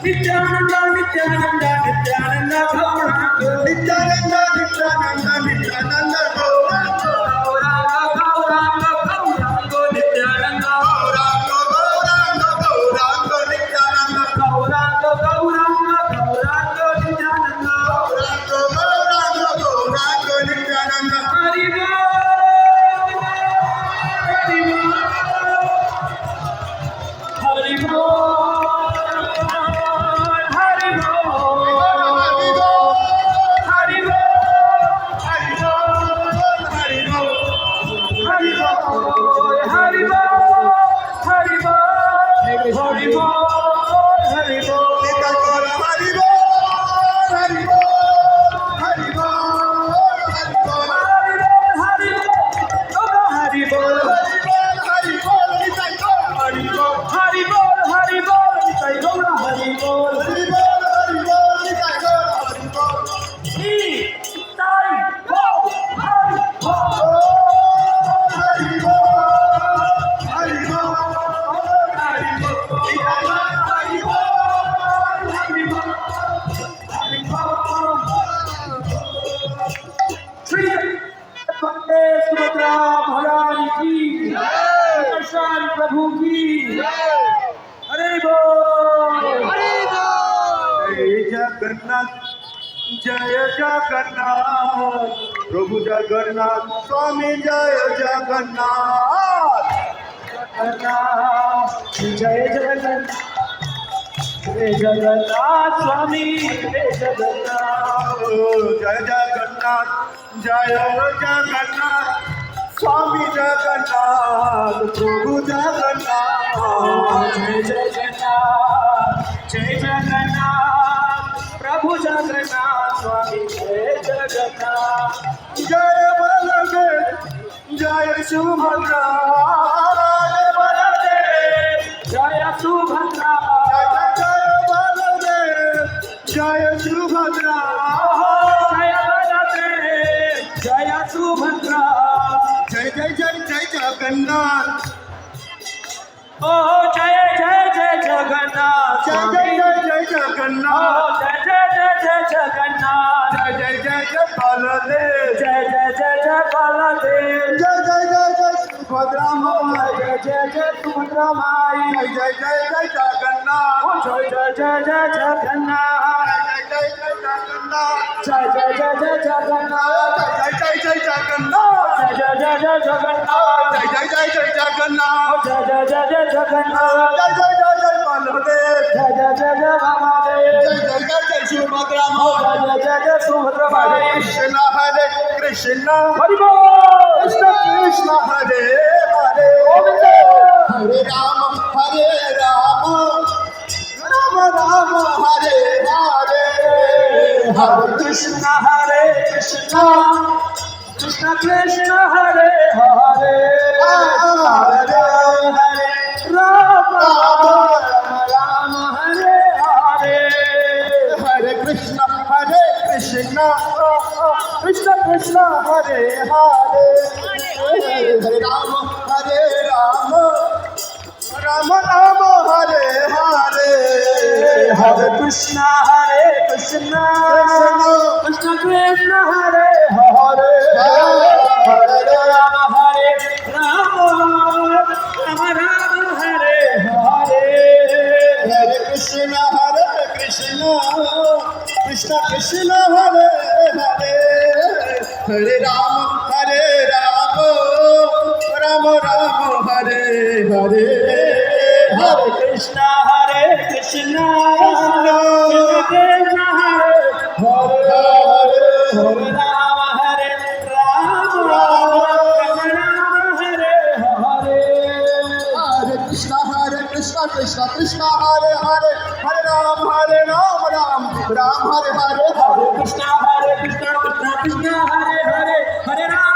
Nityananda, Nityananda, Nityananda, Gauranga, Nityananda, Nityananda, Nityananda, Gauranga, Gauranga, Gauranga, Nityananda, Gauranga, Gauranga, Gauranga, Nityananda, Gauranga, Gauranga, Gauranga, Nityananda, Gauranga, Gauranga, Gauranga, Nityananda. Hari Bol, Hari Bol, Hari Bol, Hari Bol, Hari Bol, Hari Bol, Hari Bol, Hari Bol, Hari Bol. Subhadra महारानी की दर्शन प्रभु की हरे बोल जय जगन्नाथ, जय जगन्नाथ, प्रभु जगन्नाथ, स्वामी जय जगन्नाथ, जय जगन्नाथ जय जगन्नाथ स्वामी जय जगन्नाथ जय जगन्नाथ, जय जगन्नाथ, स्वामी जगन्नाथ, प्रभु जगन्नाथ, जय जगन्नाथ जय जगन्नाथ प्रभु जगन्नाथ स्वामी जय जगन्नाथ जय बलदेव, जय सुभद्रा, जय बलदेव, जय सुभद्रा जय बलदेव, जय सुभद्रा, जय बलदेव जय सुभद्रा जय जय जय जय जगन्नाथ, ओ जय जय जय जगन्नाथ जय जय जय जय जगन्नाथ, जय जय जय जय जगन्नाथ जय जय जय जय बलदेव, जय जय जय जय बलदेव जय जय जय जय सुभद्रा माई, जय जय जय सुभद्रा माई जय जय जय जय जगन्नाथ, जय जय जय जय जगन्नाथ जय जय जय जगन्नाथ, जय जय जय जय जगन्नाथ जय जय जय जगन्नाथ, जय जय जय जय जगन्नाथ जय जय जय जय जगन्नाथ, जय जय जय जय जगन्नाथ जय जय जय जय बलदेव, जय जय जय जय महादेव जय जय जय जय सुभद्रा माई, जय जय जय जय सुभद्रा हरे माई कृष्ण हरे कृष्ण, हरि बोल कृष्ण कृष्ण हरे हरे, हरे राम राम राम हरे हरे, हरे कृष्ण हरे कृष्ण कृष्ण कृष्ण हरे हरे हरे हरे राम राम राम हरे हरे हरे कृष्ण कृष्ण कृष्ण हरे हरे, हरे राम राम राम हरे हरे, हरे कृष्ण कृष्ण कृष्ण हरे हरे हरे राम राम राम हरे हरे हरे कृष्ण कृष्ण कृष्ण हरे हरे, हरे राम राम राम हरे हरे, हरे कृष्ण कृष्ण कृष्ण हरे हरे हरे राम राम राम हरे हरे हरे कृष्ण कृष्ण कृष्ण हरे हरे, हरे राम राम राम हरे हरे, हरे कृष्ण कृष्ण कृष्ण हरे हरे हरे राम